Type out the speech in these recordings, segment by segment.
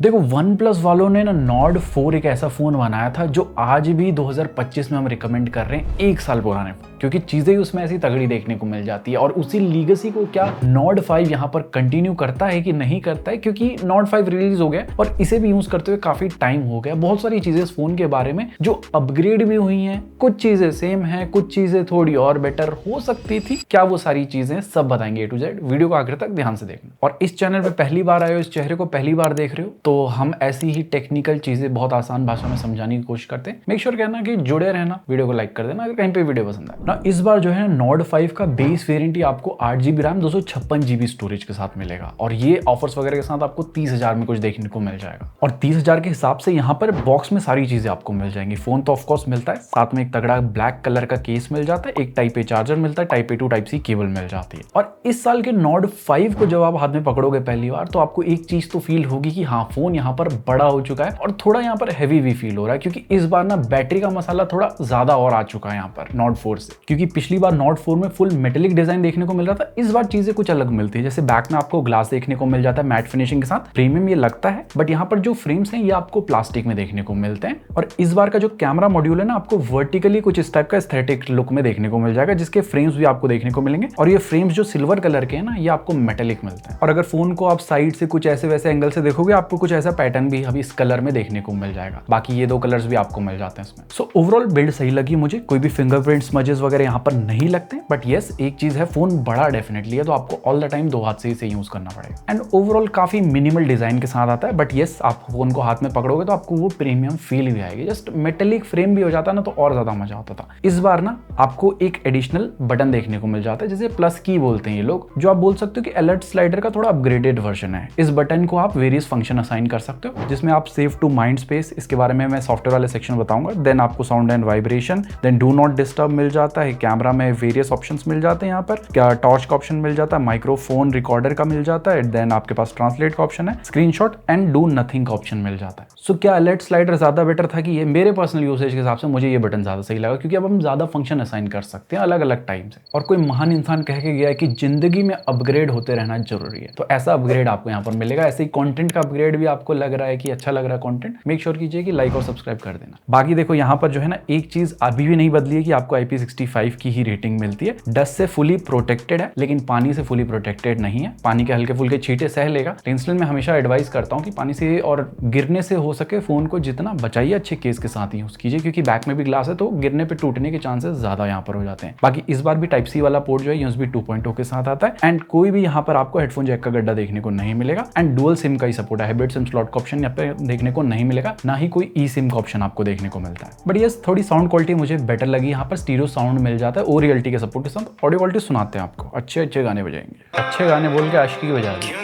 देखो one plus वालों ने ना नॉर्ड 4 एक ऐसा फोन बनाया था जो आज भी 2025 में हम रिकमेंड कर रहे हैं, 1 साल पुराने, क्योंकि चीजें उसमें ऐसी तगड़ी देखने को मिल जाती है। और उसी लीगेसी को क्या नॉर्ड 5 यहाँ पर कंटिन्यू करता है कि नहीं करता है, क्योंकि नॉर्ड 5 रिलीज हो गया और इसे भी यूज करते हुए काफी टाइम हो गया। बहुत सारी चीजें इस फोन के बारे में जो अपग्रेड भी हुई हैं, कुछ चीजें सेम है, कुछ चीजें थोड़ी और बेटर हो सकती थी। क्या वो सारी चीजें सब बताएंगे A to Z, वीडियो को आखिर तक ध्यान से देखना। और इस चैनल पे पहली बार आए हो, इस चेहरे को पहली बार देख रहे हो, तो हम ऐसी ही टेक्निकल चीजें बहुत आसान भाषा में समझाने की कोशिश करते हैं। मेक श्योर कहना कि जुड़े रहना, वीडियो को लाइक कर देना अगर कहीं पे वीडियो पसंद आए ना। इस बार जो है नॉर्ड 5 का बेस वेरिएंट ही आपको 8GB रैम 256GB स्टोरेज के साथ मिलेगा, और ये ऑफर्स वगैरह के साथ आपको 30,000 में कुछ देखने को मिल जाएगा। और 30,000 के हिसाब से यहाँ पर बॉक्स में सारी चीजें आपको मिल जाएंगी। फोन तो ऑफकोर्स मिलता है, साथ में एक तगड़ा ब्लैक कलर का केस मिल जाता है, एक टाइप ए चार्जर मिलता है, type A to type C cable मिल जाती है। और इस साल के नॉर्ड 5 को जब आप हाथ में पकड़ोगे पहली बार, तो आपको एक चीज तो फील होगी कि हाँ फोन यहाँ पर बड़ा हो चुका है और थोड़ा यहाँ पर हैवी भी फील हो रहा है, क्योंकि इस बार ना बैटरी का मसाला थोड़ा ज्यादा और आ चुका है यहाँ पर नॉर्ड 4 से। क्योंकि पिछली बार नॉर्ड 4 में फुल मेटेलिक डिजाइन देखने को मिल रहा था, इस बार चीजें कुछ अलग मिलती है। जैसे बैक में आपको ग्लास देखने को मिल जाता है मैट फिनिशिंग के साथ, प्रीमियम ये लगता है, बट यहाँ पर जो फ्रेम्स हैं ये आपको प्लास्टिक में देखने को मिलते हैं। और इस बार का जो कैमरा मॉड्यूल है ना, आपको वर्टिकली कुछ इस टाइप का एस्थेटिक लुक में देखने को मिल जाएगा, जिसके फ्रेम्स भी आपको देखने को मिलेंगे। और ये फ्रेम्स जो सिल्वर कलर के हैं ना, ये आपको मेटेलिक मिलते हैं। और अगर फोन को आप साइड से कुछ ऐसे वैसे एंगल से देखोगे, आपको कुछ ऐसा पैटर्न भी अभी इस कलर में देखने को मिल जाएगा। बाकी ये दो कलर्स भी आपको मिल जाते हैं इसमें। सो ओवरऑल बिल्ड सही लगी मुझे, कोई भी फिंगरप्रिंट स्मजेस वगैरह यहाँ पर नहीं लगते। बट यस, एक चीज है, फोन बड़ा डेफिनेटली है, तो आपको ऑल द टाइम दो हाथ से इसे यूज करना पड़ेगा। एंड ओवरऑल काफी मिनिमल डिजाइन के साथ आता है, बट यस, आप फोन को हाथ में पकड़ोगे तो आपको वो प्रीमियम फील भी आएगी। जस्ट मेटेलिक फ्रेम भी हो जाता ना, तो और ज्यादा मजा आता था। इस बार ना आपको एक एडिशनल बटन देखने को मिल जाता है, जिसे प्लस की बोलते हैं ये लोग, जो आप बोल सकते हो कि अलर्ट स्लाइडर का थोड़ा अपग्रेडेड वर्जन है। इस बटन को आप वेरियस फंक्शन असाइन कर सकते हो, जिसमें आप सेव टू माइंड स्पेस, इसके बारे में मैं सॉफ्टवेयर वाले सेक्शन बताऊंगा। देन आपको sound and vibration, then do not disturb मिल जाता है। कैमरा में वेरियस ऑप्शंस मिल जाते हैं, यहाँ पर क्या टॉर्च का ऑप्शन मिल जाता है, माइक्रोफोन रिकॉर्डर का मिल जाता है, देन आपके पास ट्रांसलेट का ऑप्शन है, स्क्रीनशॉट एंड डू नथिंग का ऑप्शन मिल जाता है। सो क्या अलर्ट स्लाइडर ज्यादा बेटर था कि ये? मेरे पर्सनल यूसेज के हिसाब से मुझे ये बटन ज्यादा सही लगा, क्योंकि अब हम ज्यादा फंक्शन असाइन कर सकते हैं अलग अलग टाइम से। और कोई महान इंसान कह के गया है कि जिंदगी में अपग्रेड होते रहना जरूरी है, तो ऐसा अपग्रेड आपको यहाँ पर मिलेगा। ऐसे ही कंटेंट का अपग्रेड भी आपको लग रहा है कि अच्छा लग रहा है कंटेंट, मेक श्योर कीजिए कि लाइक और सब्सक्राइब कर देना। बाकी देखो यहाँ पर जो है ना, एक चीज अभी भी नहीं बदली है कि आपको IP65 की ही रेटिंग मिलती है। डस्ट से फुली प्रोटेक्टेड है, लेकिन पानी से फुली प्रोटेक्टेड नहीं है। पानी के हल्के फुल्के छींटे सह लेगा, लेकिन मैं हमेशा एडवाइस करता हूँ कि पानी से और गिरने से हो सके फोन को जितना बचाइए, अच्छे केस के साथ ही यूज कीजिए, क्योंकि बैक में भी ग्लास है, तो गिरने पे टूटने के चांसेस ज्यादा यहाँ पर हो जाते हैं। बाकी इस बार भी टाइप सी वाला पोर्ट जो है USB 2.0 के साथ आता है, एंड कोई भी यहाँ पर आपको हेडफोन जैक का गड्ढा देखने को नहीं मिलेगा। एंड डुअल सिम का ही सपोर्ट है, हाइब्रिड सिम स्लॉट का ऑप्शन यहाँ पे देखने को नहीं मिलेगा, ना ही कोई ई सिम का ऑप्शन आपको देखने को मिलता है। बट यस, थोड़ी साउंड क्वालिटी मुझे बेटर लगी, यहाँ पर स्टीरियो साउंड मिल जाता है और रियलिटी के सपोर्ट के साथ। ऑडियो क्वालिटी सुनाते हैं आपको, अच्छे अच्छे गाने बजाएंगे, अच्छे गाने बोल के आशिकी बजा दी।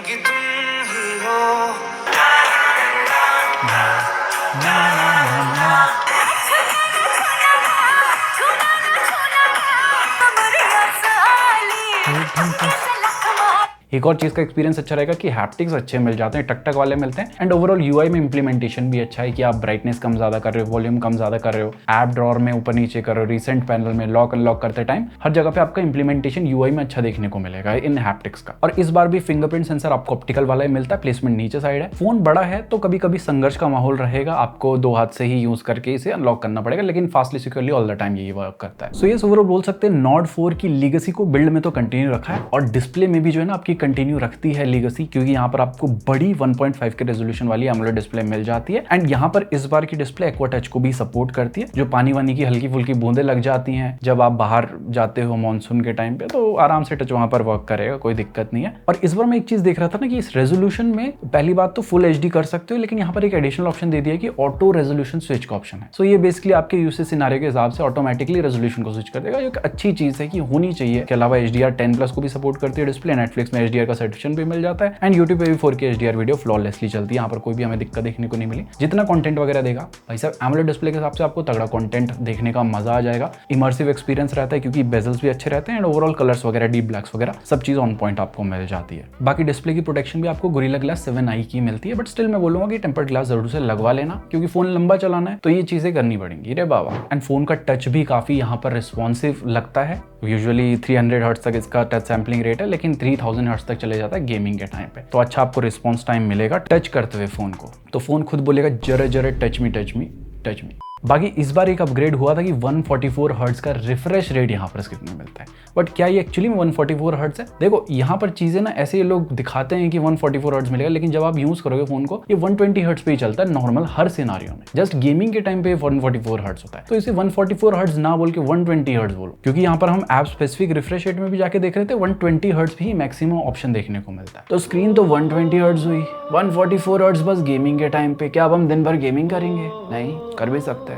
एक और चीज का एक्सपीरियंस अच्छा रहेगा कि हैप्टिक्स अच्छे मिल जाते हैं, टक वाले मिलते हैं। एंड ओवरऑल UI में इंप्लीमेंटेशन भी अच्छा है कि आप ब्राइटनेस कम ज्यादा कर रहे हो, वॉल्यूम कम ज्यादा कर रहे हो, ऐप ड्रॉअर में ऊपर नीचे कर रहे हो, रिसेंट पैनल में लॉक अनलॉक करते टाइम, हर जगह पे आपका इंप्लीमेंटेशन UI में अच्छा देखने को मिलेगा इन हैप्टिक्स का। और इस बार भी फिंगरप्रिंट सेंसर आपको ऑप्टिकल वाला ही मिलता है, प्लेसमेंट नीचे साइड है। फोन बड़ा है तो कभी कभी संघर्ष का माहौल रहेगा, आपको दो हाथ से ही यूज करके इसे अनलॉक करना पड़ेगा, लेकिन fastly securely all the time यही वर्क करता है। सो ये ओवरऑल बोल सकते हैं नॉर्ड 4 की लीगेसी को बिल्ड में तो कंटिन्यू रखा है, और डिस्प्ले में भी जो है ना आपकी कंटिन्यू रखती है लीगेसी, क्योंकि यहाँ पर आपको बड़ी 1.5 के रेजोल्यूशन वाली AMOLED डिस्प्ले मिल जाती है। एंड यहाँ पर इस बार की डिस्प्ले एक्वा टच को भी सपोर्ट करती है, जो पानी वानी की हल्की फुल्की बूंदे लग जाती हैं जब आप बाहर जाते हो मॉनसून के टाइम पे, तो आराम से टच वहां पर वर्क करेगा, कोई दिक्कत नहीं है। और इस बार मैं एक चीज देख रहा था ना कि इस रेजोल्यूशन में पहली बात तो फुल HD कर सकते हो, लेकिन यहाँ पर एक एडिशनल ऑप्शन दे दिया है कि ऑटो रेजोल्यूशन स्विच का ऑप्शन है। सो ये बेसिकली आपके यूसेज सिनेरियो के हिसाब से ऑटोमेटिकली रेजोल्यूशन को स्विच कर देगा, जो एक अच्छी चीज है कि होनी चाहिए। के अलावा HDR10+ को भी सपोर्ट करती है डिस्प्ले, नेटफ्लिक्स में HDR का सर्टिफिकेशन भी मिल जाता है, एंड यूट्यूब पे भी 4K HDR वीडियो फ्लॉलेसली चलती है। यहाँ पर कोई भी हमें दिक्कत देखने को नहीं मिली। जितना कंटेंट वगैरह देगा भाई साहब, AMOLED डिस्प्ले के हिसाब से आपको तगड़ा कंटेंट देखने का मजा आ जाएगा। इमर्सिव एक्सपीरियंस रहता है, क्योंकि बेजल्स भी अच्छे रहते हैं, एंड ओवरऑल कलर्स वगैरह, डीप ब्लैक्स वगैरह सब चीज ऑन पॉइंट आपको मिल जाती है। बाकी डिस्प्ले की प्रोटेक्शन भी आपको गोरिल्ला ग्लास 7i की मिलती है, बट स्टिल मैं बोलूंगा कि टेम्पर्ड ग्लास जरूर से लगवा लेना, क्योंकि फोन लंबा चलाना है तो ये चीजें करनी पड़ेंगी रे बाबा। एंड फोन का टच भी काफी यहाँ पर रिस्पॉन्सिव लगता है। यूजुअली 300 हर्ट्ज तक इसका टच सैम्पलिंग रेट है, लेकिन 3000 हर्ट्ज तक चले जाता है गेमिंग के टाइम पे। तो अच्छा आपको रिस्पॉन्स टाइम मिलेगा टच करते हुए फोन को। तो फोन खुद बोलेगा जरा जरा touch me touch me touch me. बाकी इस बार एक अपग्रेड हुआ था कि 144 हर्ट्ज का रिफ्रेश रेट यहाँ पर स्क्रीन में मिलता है, बट क्या ये एक्चुअली में 144 हर्ट्ज है? देखो यहाँ पर चीजें ना ऐसे लोग दिखाते हैं कि 144 हर्ट्ज मिलेगा, लेकिन जब आप यूज करोगे फोन को ये 120 हर्ट्ज पे ही चलता है नॉर्मल हर सिनारियो में। जस्ट गेमिंग के टाइम पे 144 हर्ट्ज होता है, तो इसे 144 हर्ट्ज ना बोल के 120 हर्ट्ज बोलो, क्योंकि यहाँ पर हम ऐप स्पेसिफिक रिफ्रेश रेट में भी जाके देख रहे थे 120 हर्ट्ज भी मैक्सिमम ऑप्शन देखने को मिलता है। तो स्क्रीन तो 120 हर्ट्ज हुई, 144 हर्ट्ज बस गेमिंग के टाइम पे। क्या अब हम दिन भर गेमिंग करेंगे? नहीं, कर भी सकते हैं।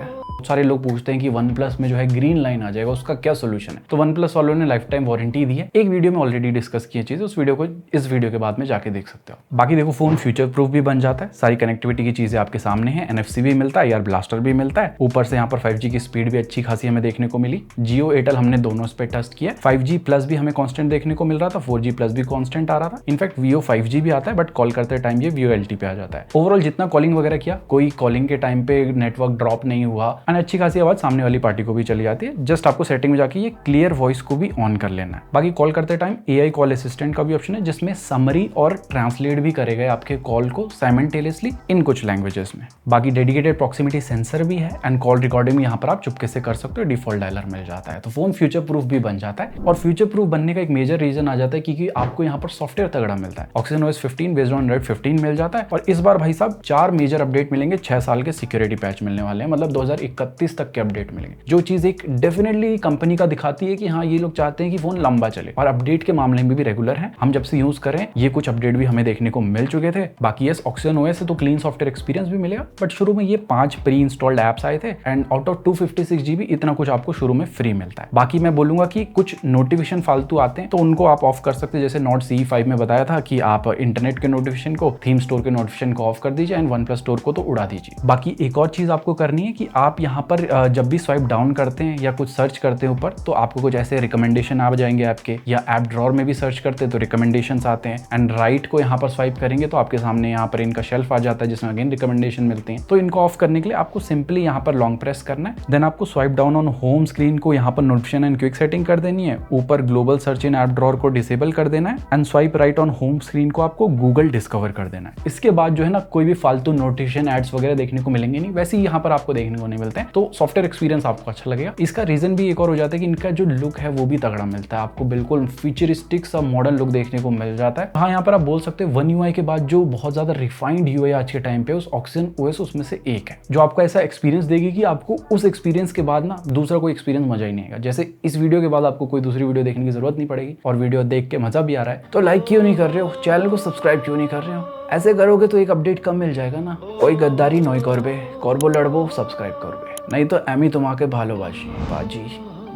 सारे लोग पूछते हैं कि वन प्लस में जो है ग्रीन लाइन आ जाएगा, उसका क्या सोल्यूशन है? तो वन प्लस वालों ने लाइफ टाइम वारंटी दी है, एक वीडियो में ऑलरेडी डिस्कस की चीज, उस वीडियो को इस वीडियो के बाद में जाके देख सकते हो। बाकी देखो फोन फ्यूचर प्रूफ भी बन जाता है, सारी कनेक्टिविटी की चीजें आपके सामने है, NFC भी मिलता है, एआर ब्लास्टर भी मिलता है, ऊपर से यहाँ पर 5G की स्पीड भी अच्छी खासी हमें देखने को मिली। जियो एयरटेल हमने दोनों पे टेस्ट किया, 5G प्लस भी हमें कॉन्स्टेंट देखने को मिल रहा था, 4G प्लस भी कॉन्स्टेंट आ रहा था। इनफैक्ट Vio 5G भी आता है, बट कॉल करते टाइम ये Vio LT पे आ जाता है। ओवरऑल जितना कॉलिंग वगैरह किया, कोई कॉलिंग के टाइम पे नेटवर्क ड्रॉप नहीं हुआ, एंड अच्छी खासी आवाज सामने वाली पार्टी को भी चली जाती है। जस्ट आपको सेटिंग में जाके ये क्लियर वॉइस को भी ऑन कर लेना है। बाकी कॉल करते टाइम AI कॉल असिस्टेंट का भी ऑप्शन है, जिसमें समरी और ट्रांसलेट भी करेगा आपके कॉल को साइमल्टेनियसली इन कुछ लैंग्वेजेस में। बाकी डेडिकेटेड प्रॉक्सिमिटी सेंसर भी है, एंड कॉल रिकॉर्डिंग यहाँ पर आप चुपके से कर सकते हो, डिफॉल्ट डायलर मिल जाता है। तो फोन फ्यूचर प्रूफ भी बन जाता है, और फ्यूचर प्रूफ बनने का एक मेजर रीजन आ जाता है क्योंकि आपको यहाँ पर सॉफ्टवेयर तगड़ा मिलता है। Oxygen OS 15 based on Android 15 मिल जाता है, और इस बार भाई साहब 4 मेजर अपडेट मिलेंगे, 6 साल के सिक्योरिटी पैच मिलने वाले हैं, मतलब 2031 तक के अपडेट मिलेंगे, जो चीज एक डेफिनेटली कंपनी का दिखाती है कि हाँ ये लोग चाहते हैं कि फोन लंबा चले, और अपडेट के मामले में भी रेगुलर है। हम जब से यूज करें ये कुछ अपडेट भी हमें देखने को मिल चुके थे। बाकी यस Oxygen OS से तो क्लीन सॉफ्टवेयर एक्सपीरियंस भी मिलेगा, बट शुरू में ये 5 प्री इंस्टॉल्ड एप्स आए थे, एंड आउट ऑफ 256 GB इतना कुछ आपको शुरू में फ्री मिलता है। बाकी मैं बोलूंगा कि कुछ नोटिफिकेशन फालतू आते हैं तो उनको आप ऑफ कर सकते हैं, जैसे नोट CE5 में बताया था कि आप इंटरनेट के नोटिफिकेशन को, थीम स्टोर के नोटिफिकेशन को ऑफ कर दीजिए, एंड वन प्लस स्टोर को तो उड़ा दीजिए। बाकी एक और चीज आपको करनी है कि आप यहाँ पर जब भी स्वाइप डाउन करते हैं या कुछ सर्च करते हैं ऊपर, तो आपको कुछ ऐसे रिकमेंडेशन आ जाएंगे आपके, या ऐप ड्रॉर में भी सर्च करते हैं तो रिकमेंडेशंस आते हैं, एंड राइट को यहाँ पर स्वाइप करेंगे तो आपके सामने यहाँ पर इनका शेल्फ आ जाता है जिसमें अगेन रिकमेंडेशन मिलते हैं। तो इनको ऑफ करने के लिए आपको सिंपली यहाँ पर लॉन्ग प्रेस करना है, देन आपको swipe down on home screen को यहाँ पर नोटिफिकेशन एंड क्विक सेटिंग कर देनी है, ऊपर global search in app drawer को डिसेबल कर देना है, and swipe right on home screen को आपको गूगल डिस्कवर कर देना है। इसके बाद जो है ना कोई भी फालतू नोटिफिकेशन एड्स वगैरह देखने को मिलेंगे नहीं, वैसे ही यहाँ पर आपको देखने को नहीं मिलते हैं, तो सॉफ्टवेयर एक्सपीरियंस आपको अच्छा लगेगा। इसका रीजन भी एक और हो जाता है कि इनका जो लुक है वो भी तगड़ा मिलता है, आपको बिल्कुल फ्यूचरिस्टिक सा मॉडर्न लुक देखने को मिल जाता है। हाँ यहाँ पर आप बोल सकते हैं One UI के बाद जो बहुत ज्यादा रिफाइंड UI आज के टाइम पे उस Oxygen OS उसमें से एक है, जो आपको ऐसा एक्सपीरियंस देगी कि आपको उस एक्सपीरियंस के बाद ना दूसरा कोई एक्सपीरियंस मजा ही नहीं आएगा। जैसे इस वीडियो के बाद आपको कोई दूसरी वीडियो देखने की जरूरत नहीं पड़ेगी, और वीडियो देख के मजा भी आ रहा है तो लाइक क्यों नहीं कर रहे हो, चैनल को सब्सक्राइब क्यों नहीं कर रहे हो? ऐसे करोगे तो एक अपडेट कम मिल जाएगा ना। कोई गद्दारी नोई करबो लड़बो सब्सक्राइब करबे, नहीं तो एमी तुम्हारे भालोबाशी बाजी,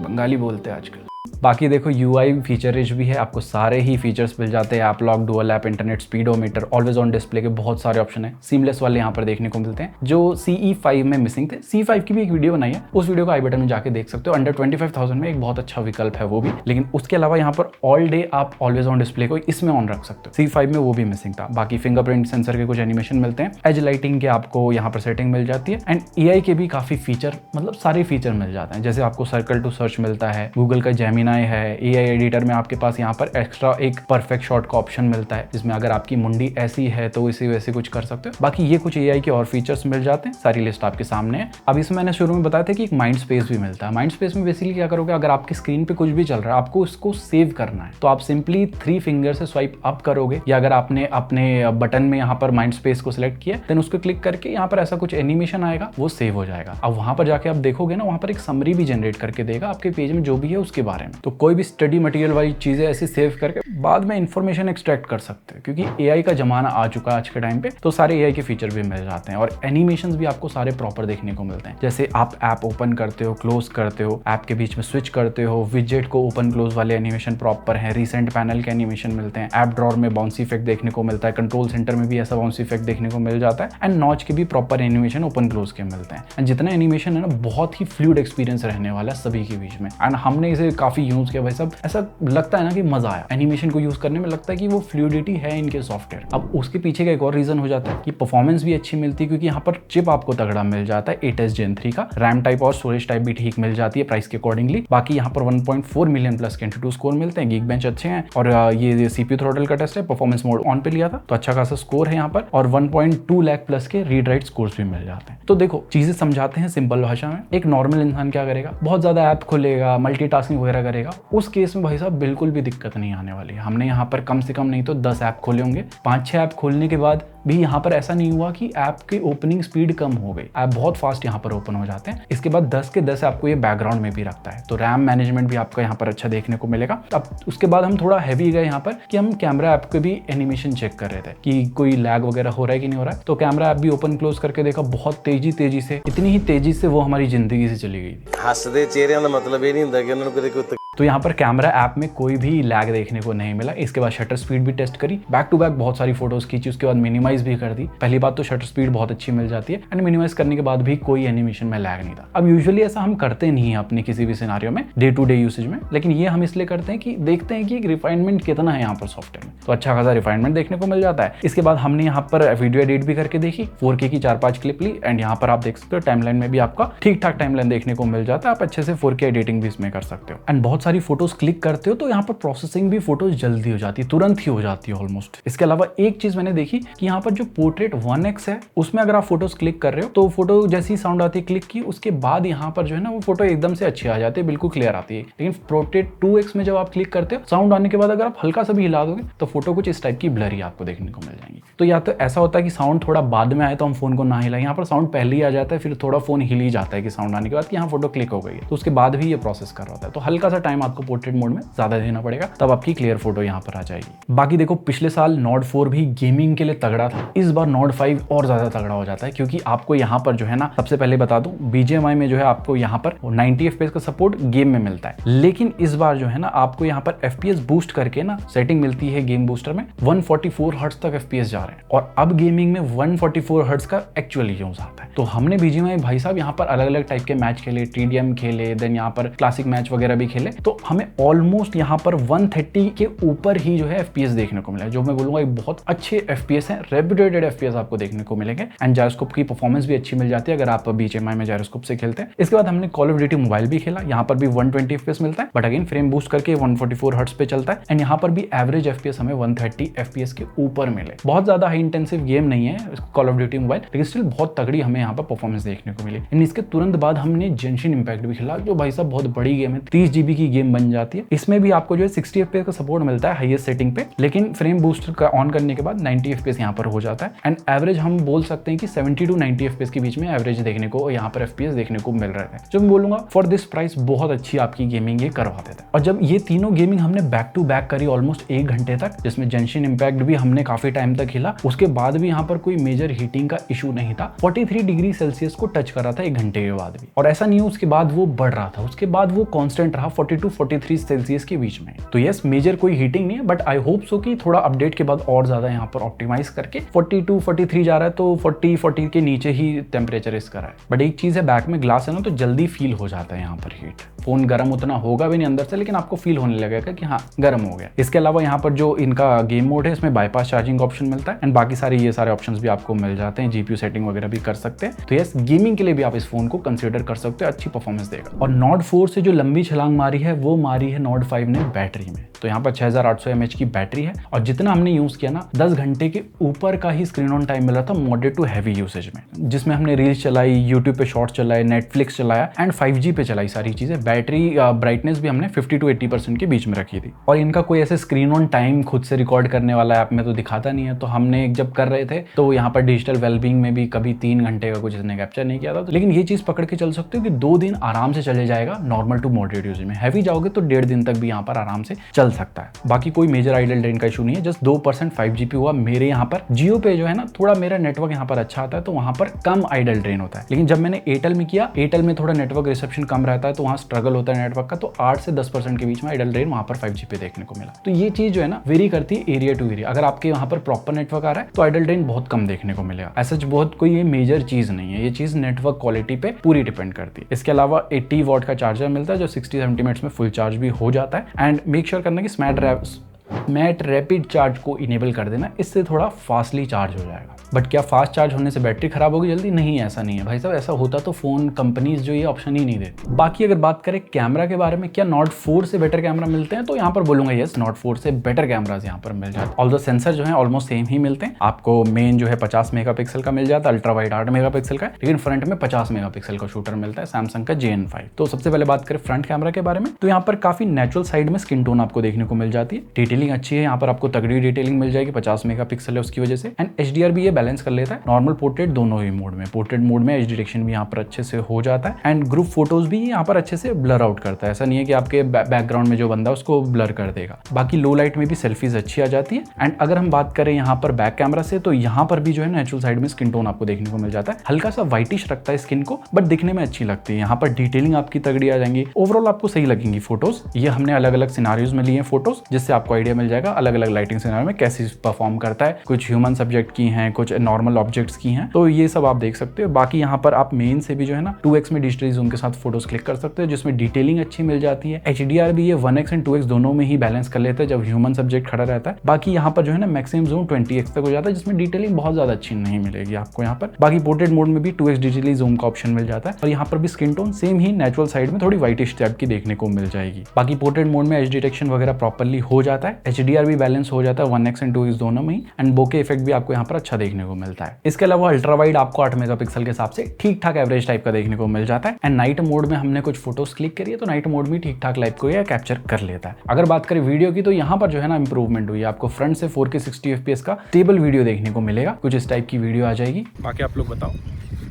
बंगाली बोलते हैं आजकल। बाकी देखो UI फीचर रिच भी है, आपको सारे ही फीचर्स मिल जाते हैं, app lock, dual app, internet speedometer, always on display के बहुत सारे ऑप्शन है, सीमलेस वाले यहाँ पर देखने को मिलते हैं जो CE5 में मिसिंग थे। CE5 की भी एक वीडियो बनाई है, उस वीडियो को आई बटन में जाके देख सकते हो। अंडर 25,000 में एक बहुत अच्छा विकल्प है वो भी, लेकिन उसके अलावा यहाँ पर ऑल डे आप ऑलवेज ऑन डिस्प्ले को इसमें ऑन रख सकते हो। CE5 में वो भी मिसिंग था। बाकी फिंगरप्रिंट सेंसर के कुछ एनिमेशन मिलते हैं, एज लाइटिंग के आपको यहाँ पर सेटिंग मिल जाती है, एंड AI के भी काफी फीचर, मतलब सारे फीचर मिल जाते हैं, जैसे आपको सर्कल टू सर्च मिलता है, गूगल का जेमिनाई है, AI एडिटर में आपके पास यहाँ पर एक्स्ट्रा एक परफेक्ट शॉट का ऑप्शन मिलता है, जिसमें अगर आपकी मुंडी ऐसी है तो इसी वैसे कुछ कर सकते हो। बाकी ये कुछ AI के और फीचर्स मिल जाते हैं, सारी लिस्ट आपके सामने है। अब इसमें मैंने शुरू में बताया था कि एक माइंड स्पेस भी मिलता है। माइंड स्पेस में बेसिकली क्या करोगे, अगर आपकी स्क्रीन पे कुछ भी चल रहा है, आपको उसको सेव करना है, तो आप सिंपली 3 फिंगर से स्वाइप अप करोगे, या अगर आपने अपने बटन में यहाँ पर माइंड स्पेस को सिलेक्ट किया, देन उसको क्लिक करके यहाँ पर ऐसा कुछ एनिमेशन आएगा, वो सेव हो जाएगा। अब वहां पर जाके आप देखोगे ना, वहां पर एक समरी भी जनरेट करके देगा आपके पेज में जो भी है उसके बारे में। तो कोई भी स्टडी मटेरियल वाली चीजें ऐसे सेव करके बाद में इंफॉर्मेशन एक्सट्रैक्ट कर सकते हैं, क्योंकि AI का जमाना आ चुका है आज के टाइम पे, तो सारे AI के फीचर भी मिल जाते हैं, और एनिमेशंस भी आपको सारे प्रॉपर देखने को मिलते हैं। जैसे आप ऐप ओपन करते हो, क्लोज करते हो, ऐप के बीच में स्विच करते हो, विजेट को ओपन क्लोज वाले एनिमेशन प्रॉपर है, रिसेंट पैनल के एनिमेशन मिलते हैं, ऐप ड्रॉर में बाउंसी इफेक्ट देखने को मिलता है, कंट्रोल सेंटर में भी ऐसा बाउंसी इफेक्ट देखने को मिल जाता है, एंड नॉच के भी प्रॉपर एनिमेशन ओपन क्लोज के मिलते हैं। एंड जितना एनिमेशन है ना, बहुत ही फ्लूइड एक्सपीरियंस रहने वाला है सभी के बीच में, एंड हमने इसे काफी यूज किया भाई साहब, ऐसा लगता है ना कि मजा आया एनिमेशन को यूज करने में, लगता है कि वो फ्लूइडिटी है इनके सॉफ्टवेयर। अब उसके पीछे का एक और रीजन हो जाता है कि परफॉर्मेंस भी अच्छी मिलती है, क्योंकि यहाँ पर चिप आपको तगड़ा मिल जाता है 8s Gen 3 का, रैम टाइप और स्टोरेज टाइप भी ठीक मिल जाती है प्राइस के अकॉर्डिंगली। बाकी यहाँ पर 1.4 मिलियन प्लस के Antutu स्कोर मिलते हैं, गीक बेंच अच्छे हैं, और ये CPU थ्रॉटल का टेस्ट है, परफॉर्मेंस मोड ऑन पे लिया था तो अच्छा खासा स्कोर है यहाँ पर, और 1.2 लाख प्लस के रीड राइट स्कोर्स भी मिल जाते हैं। तो देखो चीजें समझाते हैं सिंपल भाषा में। एक नॉर्मल इंसान क्या करेगा, बहुत ज्यादा ऐप खोलेगा, मल्टीटास्किंग वगैरह करेगा, उस केस में भाई साहब बिल्कुल भी दिक्कत नहीं आने वाली है। हमने यहाँ पर कम से कम नहीं तो 10 ऐप खोले होंगे, 5-6 ऐप खोलने के बाद भी यहाँ पर ऐसा नहीं हुआ कि ऐप की ओपनिंग स्पीड कम हो गई, ऐप बहुत फास्ट यहाँ पर ओपन हो जाते हैं। इसके बाद 10 के 10 आपको ये बैकग्राउंड में भी रखता है, तो रैम मैनेजमेंट भी आपका यहाँ पर अच्छा देखने को मिलेगा। अब उसके बाद हम थोड़ा हैवी गए यहाँ पर कि हम कैमरा ऐप के भी एनिमेशन चेक कर रहे थे कि कोई लैग वगैरह हो रहा है कि नहीं हो रहा है, तो कैमरा ऐप भी ओपन क्लोज करके देखा, बहुत तेजी से, इतनी ही तेजी से वो हमारी जिंदगी से चली गई थी। हसदे चेहरे का मतलब ये नहीं होता कि उन्होंने कोई तो यहाँ पर कैमरा ऐप में कोई भी लैग देखने को नहीं मिला। इसके बाद शटर स्पीड भी टेस्ट करी, बैक टू बैक बहुत सारी फोटोज खींची, उसके बाद मिनिमाइज भी कर दी। पहली बात तो शटर स्पीड बहुत अच्छी मिल जाती है, एंड मिनिमाइज करने के बाद भी कोई एनिमेशन में लैग नहीं था। अब यूजुअली ऐसा हम करते नहीं है अपने किसी भी सिनारियो में, डे टू डे यूसेज में, लेकिन ये हम इसलिए करते हैं कि देखते हैं कि रिफाइनमेंट कितना है यहाँ पर सॉफ्टवेयर में, तो अच्छा खासा रिफाइनमेंट देखने को मिल जाता है। इसके बाद हमने यहाँ पर वीडियो एडिट भी करके देखी, 4K की 4-5 क्लिप ली, एंड यहाँ पर आप देख सकते हो टाइमलाइन में भी आपका ठीक ठाक टाइमलाइन देखने को मिल जाता है। आप अच्छे से 4K एडिटिंग भी इसमें कर सकते हो, एंड बहुत सारी फोटोज क्लिक करते हो तो यहाँ पर प्रोसेसिंग भी फोटोज जल्दी हो जाती है, तुरंत ही हो जाती है ऑलमोस्ट। इसके अलावा एक चीज मैंने देखी कि यहाँ पर जो पोर्ट्रेट 1x है उसमें अगर आप फोटोज क्लिक कर रहे हो तो फोटो जैसी साउंड आती है क्लिक की, उसके बाद यहाँ पर जो है ना वो फोटो एकदम से अच्छी आ जाती है, बिल्कुल क्लियर आती है। लेकिन पोर्ट्रेट 2x में जब आप क्लिक करते हो, साउंड आने के बाद अगर आप हल्का सा भी हिला दोगे तो फोटो कुछ इस टाइप की ब्लरी आपको देखने को मिल जाएंगी। तो या तो ऐसा होता है कि साउंड थोड़ा बाद में आए तो हम फोन को ना हिलाएं, यहाँ पर साउंड पहले ही आ जाता है, फिर थोड़ा फोन हिल ही जाता है कि साउंड आने के बाद कि यहाँ फोटो क्लिक हो गई है, तो उसके बाद भी ये प्रोसेस कर रहा होता है। तो हल्का सा टाइम आपको पोर्ट्रेट मोड में ज्यादा देना पड़ेगा, तब आपकी क्लियर फोटो यहाँ पर आ जाएगी। बाकी देखो पिछले साल Nord 4 भी गेमिंग के लिए तगड़ा था, इस बार Nord 5 और ज्यादा तगड़ा हो जाता है, क्योंकि आपको यहाँ पर जो है ना, सबसे पहले बता दूं BGMI में जो है आपको यहाँ पर 90 FPS का सपोर्ट गेम में मिलता है, लेकिन इस बार जो है ना आपको यहाँ पर FPS बूस्ट करके ना सेटिंग मिलती है गेम बूस्टर में, 144 हर्ट्ज तक FPS जा रहे हैं, और अब गेमिंग में 144 हर्ट्ज का एक्चुअली यूज आता है। तो हमने BGMI भाई साहब यहाँ पर अलग अलग टाइप के मैच खेले, TDM खेले, देन यहाँ पर क्लासिक मैच वगैरह भी खेले, तो हमें ऑलमोस्ट यहाँ पर 130 के ऊपर ही जो है FPS देखने को मिला, जो मैं बोलूंगा एक बहुत अच्छे FPS हैं, रेप्यूटेड FPS आपको देखने को मिलेंगे, एंड जायरोस्कोप की परफॉर्मेंस भी अच्छी मिल जाती है अगर आप BGMI में जायरोस्कोप से खेलते हैं। इसके बाद हमने कॉल ऑफ ड्यूटी मोबाइल भी खेला, यहाँ पर भी 120 FPS मिलता है, बट अगेन फ्रेम बूस्ट करके 144 हर्ट्ज पे चलता है, एंड यहाँ पर भी एवरेज FPS हमें 130 FPS के ऊपर मिले। बहुत ज्यादा हाई इंटेंसिव गेम नहीं है कॉल ऑफ ड्यूटी मोबाइल, लेकिन स्टिल बहुत तगड़ी हमें यहाँ पर परफॉर्मेंस देखने को मिली। एंड इसके तुरंत बाद हमने जेंशिन इंपैक्ट भी खेला, जो भाई साहब बहुत बड़ी गेम है, 30 GB की गेम बन जाती है। इसमें भी आपको जो है 60 FPS का सपोर्ट मिलता है हाईएस्ट सेटिंग पे, लेकिन फ्रेम बूस्टर का ऑन करने के बाद 90 FPS यहाँ पर हो जाता है, एंड एवरेज हम बोल सकते हैं कि 70 to 90 FPS के बीच में एवरेज देखने को यहाँ पर FPS देखने को मिल रहे थे, जो मैं बोलूंगा फॉर दिस प्राइस बहुत अच्छी आपकी गेमिंग ये करवाते थे। और जब ये तीनों गेमिंग हमने बैक टू बैक करी ऑलमोस्ट 1 घंटे तक, जिसमें जेंशिन इंपैक्ट भी हमने काफी टाइम तक खेला, उसके बाद भी यहाँ पर कोई मेजर हीटिंग का इशू नहीं था, 43 डिग्री सेल्सियस को टच कर रहा था 1 घंटे के बाद भी, और ऐसा नहीं है उसके बाद वो बढ़ रहा था, उसके बाद वो कांस्टेंट रहा 42-43 सेल्सियस के बीच में। तो यस मेजर कोई हीटिंग नहीं है, बट आई होप सो कि थोड़ा अपडेट के बाद और ज्यादा यहाँ पर ऑप्टिमाइज करके 42-43 जा रहा है, तो 40 के नीचे ही टेम्परेचर इसका है। बट एक चीज है, बैक में ग्लास है ना, तो जल्दी फील हो जाता है यहाँ पर हीट, फोन गर्म उतना होगा भी नहीं अंदर से, लेकिन आपको फील होने लगेगा कि हाँ गर्म हो गया। इसके अलावा यहाँ पर जो इनका गेम मोड है, इसमें बाईपास चार्जिंग ऑप्शन मिलता है, एंड बाकी सारे ये सारे ऑप्शंस भी आपको मिल जाते हैं, GPU सेटिंग वगैरह भी कर सकते हैं। तो यस गेमिंग के लिए भी आप इस फोन को कंसिडर कर सकते हो, अच्छी परफॉर्मेंस देगा। और Nord 4 से जो लंबी छलांग मारी है वो मारी है Nord 5 ने बैटरी में। तो यहाँ पर 6800 mAh की बैटरी है, और जितना हमने यूज किया ना 10 घंटे के ऊपर का ही स्क्रीन ऑन टाइम मिला था मॉडरेट टू हैवी यूसेज में, जिसमें हमने रील्स चलाई, यूट्यूब पे शॉर्ट्स चलाए, नेटफ्लिक्स चलाया, एंड 5G पे चलाई सारी चीजें। बैटरी ब्राइटनेस भी हमने 50 to 80% के बीच में रखी थी, और इनका कोई ऐसे स्क्रीन ऑन टाइम खुद से रिकॉर्ड करने वाला ऐप में तो दिखाता नहीं है। तो हमने जब कर रहे थे तो यहाँ पर डिजिटल वेलबींग में भी कभी 3 घंटे का कुछ इसने कैप्चर नहीं किया था, लेकिन ये चीज पकड़ के चल सकते हो कि 2 दिन आराम से चले जाएगा नॉर्मल टू मॉडरेट यूज में। हैवी जाओगे तो 1.5 दिन तक भी यहाँ पर आराम से चल सकता है। बाकी कोई मेजर आइडल ड्रेन का इशू नहीं है, जस्ट 2% 5G पे हुआ मेरे यहाँ पर। जियो पे जो है ना थोड़ा मेरा नेटवर्क यहाँ पर अच्छा आता है, तो वहाँ पर कम आइडल ड्रेन होता है, लेकिन जब मैंने एयरटेल में किया, एयरटेल में थोड़ा नेटवर्क रिसेप्शन कम रहता है, तो वहाँ स्ट्रगल होता है नेटवर्क का, तो 8 से 10% के बीच में आइडल ड्रेन वहाँ पर 5G पे देखने को मिला। तो ये चीज जो है ना वेरी करती है एरिया टू एरिया। अगर आपके वहाँ पर प्रॉपर नेटवर्क आ रहा है तो आइडल ड्रेन बहुत कम देखने को मिलेगा। ऐसा बहुत कोई ये मेजर चीज नहीं है, ये चीज नेटवर्क क्वालिटी पे पूरी डिपेंड करती है। इसके अलावा 80 वॉट का चार्जर मिलता है जो 60-70 मिनट्स में फुल चार्ज भी हो जाता है। एंड मेक श्योर करना कि स्मार्ट रैपिड चार्ज को इनेबल कर देना, इससे थोड़ा फास्टली चार्ज हो जाएगा। बट क्या फास्ट चार्ज होने से बैटरी खराब होगी जल्दी? नहीं, ऐसा नहीं है भाई साहब, ऐसा होता तो फोन कंपनीज जो ये ऑप्शन ही नहीं देती। बाकी अगर बात करें कैमरा के बारे में, क्या नॉट 4 से बेटर कैमरा मिलते हैं? तो यहाँ पर बोलूंगा यस, नॉट 4 से बेटर कैमराज यहाँ पर मिल जाते हैं। ऑल्दो सेंसर जो है ऑलमोस्ट सेम ही मिलते हैं। आपको मेन जो है 50 मेगापिक्सल का मिल जाता है, अल्ट्रा वाइड 8 मेगापिक्सल का, लेकिन फ्रंट में 50 मेगापिक्सल का शूटर मिलता है सैमसंग का JN5। तो सबसे पहले बात करें फ्रंट कैमरा के बारे में, तो यहाँ पर काफी नेचुरल साइड में स्किन टोन आपको देखने को मिल जाती है। डिटेलिंग अच्छी है, यहाँ पर आपको तगड़ी डिटेलिंग मिल जाएगी, 50 मेगापिक्सल है उसकी वजह से। एंड HDR भी ये बैलेंस कर लेता है, नॉर्मल पोर्ट्रेट दोनों ही मोड में। पोर्ट्रेट मोड में एज डिटेक्शन भी यहाँ पर अच्छे से हो जाता है एंड ग्रुप फोटोज भी यहाँ पर अच्छे से ब्लर आउट करता है। ऐसा नहीं है कि आपके बैकग्राउंड में जो बंदा है उसको ब्लर कर देगा। बाकी लो लाइट में भी सेल्फीज अच्छी आ जाती है। एंड अगर हम बात करें यहाँ पर बैक कैमरा से, तो यहाँ पर भी जो है नेचुरल साइड में स्किन टोन आपको देखने को मिल जाता है। हल्का सा व्हाइटिश रखता है स्किन को, बट दिखने में अच्छी लगती है। यहाँ पर डिटेलिंग आपकी तगड़ी आ जाएंगी, ओवरऑल आपको सही लगेंगी फोटोज। ये हमने अलग अलग सिनारियोज में लिए हैं फोटोज, जिससे आपको आइडिया मिल जाएगा अलग अलग लाइटिंग सिनारियो में कैसे परफॉर्म करता है। कुछ ह्यूमन सब्जेक्ट की हैं, कुछ नॉर्मल ऑब्जेक्ट्स की हैं, तो ये सब आप देख सकते हो। बाकी यहाँ पर आप मेन से भी जो है ना 2x में डिजिटल जूम के साथ फोटोज क्लिक कर सकते हो, जिसमें डिटेलिंग अच्छी मिल जाती है। HDR भी ये 1x एंड 2x दोनों में ही बैलेंस कर लेता है जब ह्यूमन सब्जेक्ट खड़ा रहता है। बाकी यहाँ पर जो है ना मैक्सिमम जूम 20x तक हो जाता है, जिसमें डिटेलिंग बहुत ज्यादा अच्छी नहीं मिलेगी आपको यहाँ पर। बाकी पोर्ट्रेट मोड में भी 2x डिजिटली जूम का ऑप्शन मिल जाता है और यहाँ पर भी स्किन टोन सेम ही नेचुरल साइड में थोड़ी व्हाइटिश टाइप की देखने को मिल जाएगी। बाकी पोर्ट्रेट मोड में एज डिटेक्शन वगैरह प्रॉपर्ली हो जाता है, HDR भी बैलेंस हो जाता है 1x एंड 2x दोनों में ही, एंड बोके इफेक्ट भी आपको यहाँ पर अच्छा देखने को मिलता है। इसके अलावा अल्ट्रा वाइड आपको 8 मेगापिक्सल के हिसाब से ठीक ठाक एवरेज टाइप का देखने को मिल जाता है। एंड नाइट मोड में हमने कुछ फोटोज क्लिक करी है, तो नाइट मोड में ठीक ठाक लाइट को यह कैप्चर कर लेता है। अगर बात करें वीडियो की, तो यहाँ पर जो है ना इंप्रूवमेंट हुई है, आपको फ्रंट से 4K 60 FPS का स्टेबल वीडियो देखने को मिलेगा। कुछ इस टाइप की वीडियो आ जाएगी। बाकी आप लोग बताओ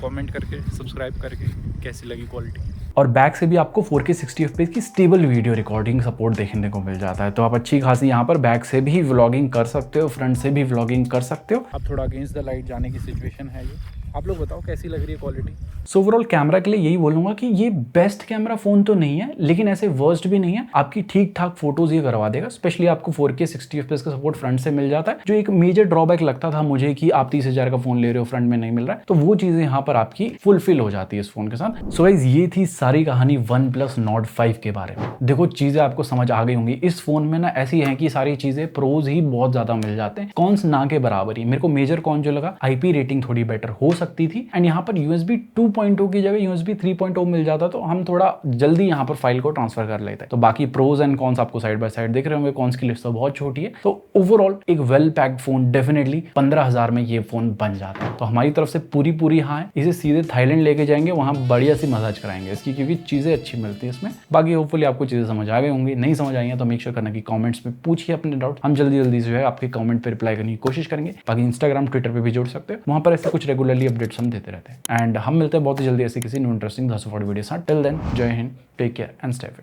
कमेंट करके, सब्सक्राइब करके कैसी लगी क्वालिटी। और बैक से भी आपको 4K 60 FPS की स्टेबल वीडियो रिकॉर्डिंग सपोर्ट देखने को मिल जाता है। तो आप अच्छी खासी यहाँ पर बैक से भी व्लॉगिंग कर सकते हो, फ्रंट से भी व्लॉगिंग कर सकते हो। अब थोड़ा अगेंस्ट द लाइट जाने की सिचुएशन है ये। आप लोग बताओ कैसी लग रही है क्वालिटी। सो ओवरऑल कैमरा के लिए यही बोलूंगा कि ये बेस्ट कैमरा फोन तो नहीं है, लेकिन ऐसे वर्स्ट भी नहीं है। आपकी ठीक ठाक फोटोज ये करवा देगा। स्पेशली आपको 4K 60 FPS का सपोर्ट फ्रंट से मिल जाता है, जो एक मेजर ड्रॉबैक लगता था मुझे कि आप 30,000 का फोन ले रहे हो, फ्रंट में नहीं मिल रहा है, तो वो चीजें यहाँ पर आपकी फुलफिल हो जाती है इस फोन के साथ। सो गाइस, ये थी सारी कहानी OnePlus Nord 5 के बारे में। देखो चीजें आपको समझ आ गई होंगी। इस फोन में ना ऐसी है कि सारी चीजें प्रोज ही बहुत ज्यादा मिल जाते हैं, कॉन्स ना के बराबर ही। मेरे को मेजर कॉन जो लगा, IP रेटिंग थोड़ी बेटर हो सकती थी, एंड यहाँ पर USB 2.0 की जगह USB 3.0 मिल जाता, तो हम थोड़ा जल्दी यहाँ पर फाइल को ट्रांसफर कर लेते हैं। तो बाकी प्रोज एंड कॉन्स आपको साइड बाय साइड दिख रहे होंगे। कॉन्स की लिस्ट तो बहुत छोटी है। तो ओवरऑल एक वेल पैक्ड फोन, डेफिनेटली 15,000 में ये फोन बन जाता है। तो हमारी तरफ से पूरी हाँ है। इसे सीधे थाईलैंड लेके जाएंगे, वहां बढ़िया सी मसाज कराएंगे इसकी, क्योंकि चीजें अच्छी मिलती है इसमें। बाकी होपफुली आपको चीजें समझ आ गई होंगी। नहीं समझ आई है तो मेक श्योर करना कि कमेंट्स में पूछिए अपने डाउट। हम जल्दी जो है आपके कमेंट पे रिप्लाई करने की कोशिश करेंगे। बाकी इंस्टाग्राम, ट्विटर पे भी जुड़ सकते हैं, वहां पर ऐसे कुछ रेगुलरली अपडेट्स हम देते रहते हैं। एंड हम मिलते हैं बहुत ही जल्दी ऐसे किसी न्यू इंटरेस्टिंग 10 वीडियो साथ। टिल देन, जय हिंद, take care and stay fit.